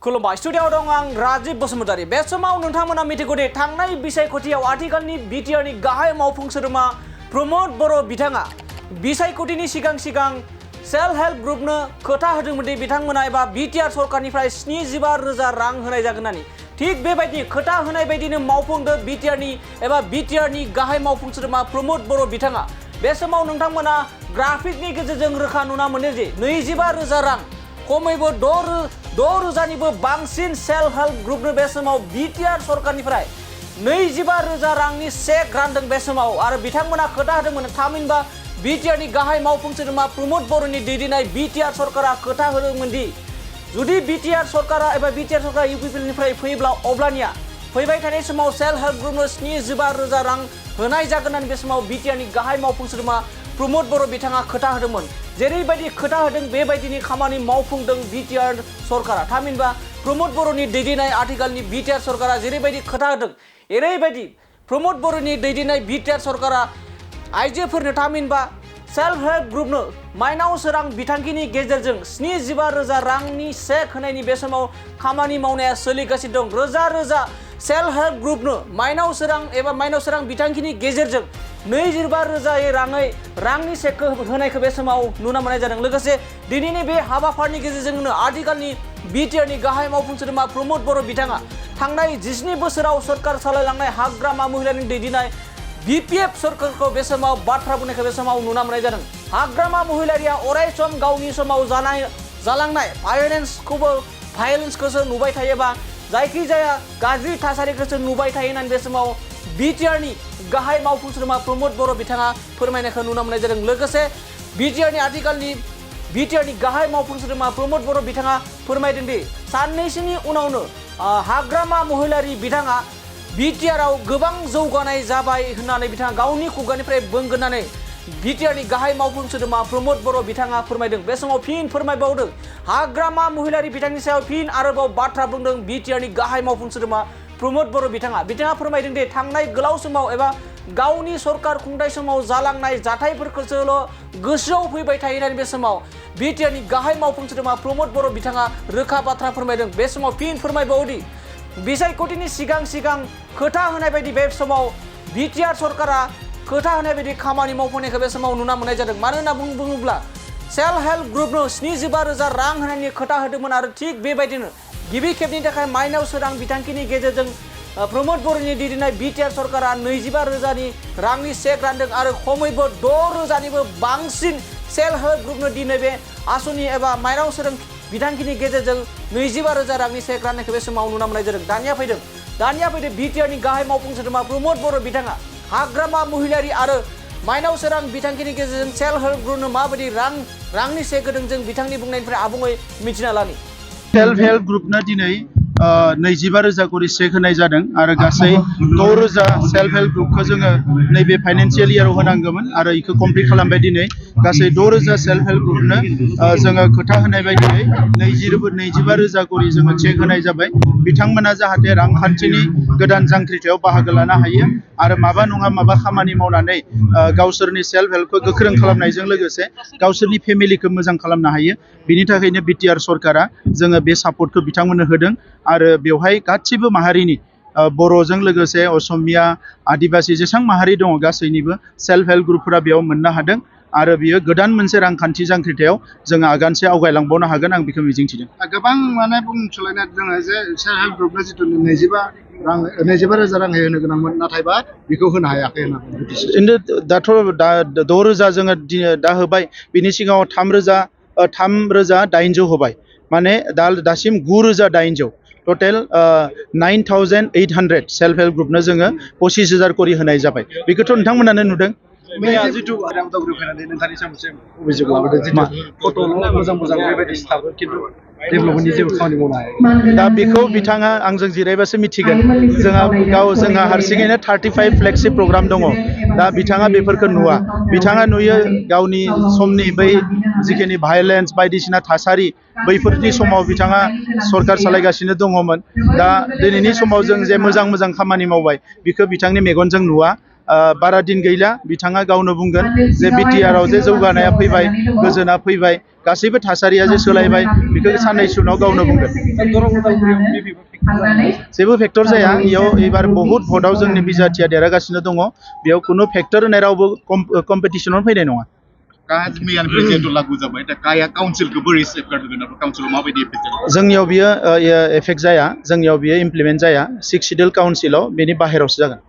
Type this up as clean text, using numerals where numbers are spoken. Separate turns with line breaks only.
खुलुमबाय स्टुडियाव दं आं राजीव बसुमतारी। बे समाव नोंथांमोना मिथिगौ दि थांनाय बिसायख'थियाव आथिखालनि बिटिआरनि गाहाय मावफुं सोद्रोमा प्रमद बर' बिथाङा बिसायख'थिनि सिगां सेल्फ हेल्प ग्रुपनो खोथा होदोंमोन दि बिथांमोना एबा बिटिआर सरकारनिफ्राय 75,000 रां होनाय जागोन होननानै। थिग बेबायदि खोथा होनाय बायदिनो मावफुंदों बिटिआरनि गाहाय मावफुं सोद्रोमा प्रमद बर' बिथाङा। बे समाव नोंथांमोना ग्राफिकनि गेजेरजों रोखा नुना मोनो जे 25,000 रां खमैबो 6,000निबो बांसिन सेल्फ हेल्प ग्रुपनो बे समाव बिटिआर सरकारनिफ्राय 25,000 रांनि चेक रानदों बे समाव। आरो बिथांमोना खोथा होदोंमोन थामहिनबा बिटिआरनि गाहाय मावफुं सोद्रोमा प्रमद बर'नि दैदेननाय बिटिआर सरकारा खोथा होदोंमोन दि जुदि बिटिआर सरकारा इउपिपिएलनिफ्राय फैयोब्ला अब्लानिया फैबाय थानाय समाव सेल्फ हेल्प ग्रुपनो 75,000 रां होनाय जागोन होननानै बे समाव बिटिआरनि गाहाय मावफुं सोद्रोमा प्रमद बर' बिथाङा खोथा होदोंमोन। जेरैबायदि खोथा होदों बेबायदिनि खामानि मावफुंदों बिटिआर सरकारा। थामहिनबा प्रमद बर'नि दैदेननाय आथिखालनि बिटिआर सरकारा जेरैबायदि खोथा होदों एरैबायदि प्रमद बर'नि दैदेननाय बिटिआर सरकारा आइजोफोरनो थामहिनबा सेल्फ हेल्प ग्रुपनो माइनाव सोरां बिथांखिनि गेजेरजों 75,000 रांनि चेक होनायनि बे समाव खामानि मावनाया सोलिगासिनो दं। रोजा सेल्फ हेल्प ग्रुपनो माइनाव सोरां बिथांखिनि गेजेरजों 25,000 रांनि चेक होनायखौ बे समाव नुनो मोननाय जादों। लोगोसे दिनैनि बे हाबाफारिनि गेजेरजोंनो आथिखालनि बिटिआरनि गाहाय मावफुं सोद्रोमा प्रमद बर' बिथाङा थांनाय 17 बोसोराव सरकार सालायलांनाय हाग्रामा महिलानि दैदेननाय बिपिएफ सरकारखौ बे समाव बाथ्रा बुंनायखौ बे समाव नुनो मोननाय जादों। हाग्रामा महिलारिया अरायसम गावनि समाव जालांनाय भायलेन्सखौसो नुबाय थायोबा जायखिजाया गाज्रि थासारिखौसो नुबाय थायो होननानै बे समाव बिटिआरनि गाहाय मावफुं सोद्रोमा प्रमद बर' बिथाङा फोरमायनायखौ नुनो मोननाय जादों। लोगोसे बिटिआरनि गाहाय मावफुं सोद्रोमा प्रमद बर' बिथाङा फोरमायदों दि साननैसोनि उनावनो हाग्रामा महिलारि बिथाङा बिटिआरआव गोबां जौगानाय जाबाय होननानै बिथाङा गावनि खुगानिफ्राय बुंगोननानै बिटिआरनि गाहाय मावफुं सोद्रोमा प्रमद बर' बिथाङा फोरमायदों। बे समाव फिन फोरमायबावदों हाग्रामा महिलारि बिथांनि सायाव फिन आरोबाव बाथ्रा बुंदों बिटिआरनि गाहाय मावफुं सोद्रोमा प्रमद बर' बिथाङा फोरमायदों दि थांनाय गोलाव समाव एबा गावनि सरकार खुंथाय समाव जालांनाय जाथायफोरखौसोल' गोसोआव फैबाय थायो होननानै बे समाव बिटिआरनि गाहाय मावफुं सोद्रोमा प्रमद बर' बिथाङा रोखा बाथ्रा फोरमायदों। बे समाव फिन फोरमायबावदि बिसायख'थिनि सिगां खोथा होनाय बायदि बे समाव बिटिआर सरकारा खोथा होनाय बायदि खामानि मावफुंनायखौ बे समाव नुनो मोननाय जादों। मानो होनना बुङोब्ला सेल्फ हेल्प ग्रुपनो 75,000 रां होनायनि खोथा होदोंमोन आरो थिग बेबायदिनो गिबि खेबनि थाखाय माइनाव सोरां बिथांखिनि गेजेरजों प्रमद बर'नि दैदेननाय बिटिआर सरकारा 25,000 रांनि चेक रानदों आरो खमैबो 6,000निबो बांसिन सेल्फ हेल्प ग्रुपनो दिनै बे आसनि एबा माइनाव सोरां बिथांखिनि गेजेरजों 25,000 रांनि चेक राननायखौ बे समाव नुनो मोननाय जादों। दानिया फैदों बिटिआरनि गाहाय मावफुं सोद्रोमा प्रमद बर' बिथाङा हाग्रामा महिलारि आरो माइनाव सोरां बिथांखिनि गेजेरजों सेल्फ हेल्प ग्रुपनो माबायदि रांनि चेक होदों जों बिथांनि बुंनायनिफ्राय आबुङै मिथिना लानि।
सेल्फ हेल्प ग्रुपनो दिनै 25,000 करि चेक होनाय जादों आरो गासै 6,000 सेल्फ हेल्प ग्रुपखौ जोङो नैबे फाइनान्सियेल इयाराव होनांगौमोन आरो बेखौ कमप्लिट खालामबाय। दिनै गासै 6,000 सेल्फ हेल्प ग्रुपनो जोङो खोथा होनाय बायदियै 25,000 करि जोङो चेक होनाय जाबाय। बिथांमोना जाहाथे रांखान्थिनि गोदान जांख्रिथायाव बाहागो लानो हायो आरो माबा नङा माबा खामानि मावनानै गावसोरनि सेल्फ हेल्पखौ गोख्रों खालामनायजों लोगोसे गावसोरनि फेमिलिखौ मोजां खालामनो हायो। बिनि थाखायनो बिटिआर सरकारा जोङो बे सापर्टखौ बिथांमोननो होदों आरो बेवहाय गासिबो माहारिनि बर'जों लोगोसे असमिया आदिबासि जेसेबां माहारि दङ गासैनिबो सेल्फ हेल्प ग्रुपफोरा बेयाव मोननो हादों आरो बियो गोदान मोनसे रांखान्थि जांख्रिथायाव जोङो आगानसे आवगायलांबावनो हागोन आं बेखौ मिजिंथिदों।
गोबां बुंसोलायनाय दङ जे सेल्फ हेल्प ग्रुपनो जिथु 25,000 रां होनो गोनांमोन नाथायबा बेखौ होनो हायाखै होनना
दाथ' 6,000 जोङो दा होबाय। बिनि सिगाङाव 3,800 होबाय माने दासिम 9,800 टटेल 9,800 सेल्फ हेल्प ग्रुपनो जोङो 25,000 करि होनाय जाबाय। बेखौथ' नोंथांमोनानो नुदों।
जिथु उदालगुरि फैनानै नोंथांनि सायाव अभियोग लाबोदों जिथु फट'ल' मोजां बेबायदि स्थाफो खिन्थु डेभेलपमेन्टनि जेबो खामानि मावनो हाया।
दा बेखौ बिथाङा आंजों जिरायबासो मिथिगोन। जोंहा हारसिङैनो 35 फ्लेक्सि प्रग्राम दङ। दा बिथाङा बेफोरखौ नुवा। बिथाङा नुयो गावनि समनि बै जिखिनि भायलेन्स बायदिसिना थासारि बैफोरनि समाव बिथाङा सरकार सालायगासिनो दङमोन। दा दिनैनि समाव जों जे मोजां खामानि मावबाय बेखौ बिथांनि मेगनजों नुवा बारा दिन गैला बिथाङा गावनो बुंगोन जे BTR आव जे जौगानाया फैबाय गोजोना फैबाय गासैबो थासारिया जे सोलायबाय बेखौ साननैसो उनाव गावनो बुंगोन जेबो फेक्टर जाया इयाव एबार बहुत भटआव जोंनि बिजाथिया देरहागासिनो दङ बेयाव खुनु फेक्टर होननाय रावबो कम्पिटिसनाव फैनाय नङा
मैयानिफ्राय जिहेतु लागु जाबाय दा काया काउन्सिलखौ बोरै सेफगार्ड होगोन आरो काउन्सिलाव माबायदि एफेक्ट जागोन
जोंनियाव बियो एफेक्ट जाया जोंनियाव बियो इमप्लिमेन्ट जाया 6 सिडिउल काउन्सिलाव बेनि बाहेरावसो जागोन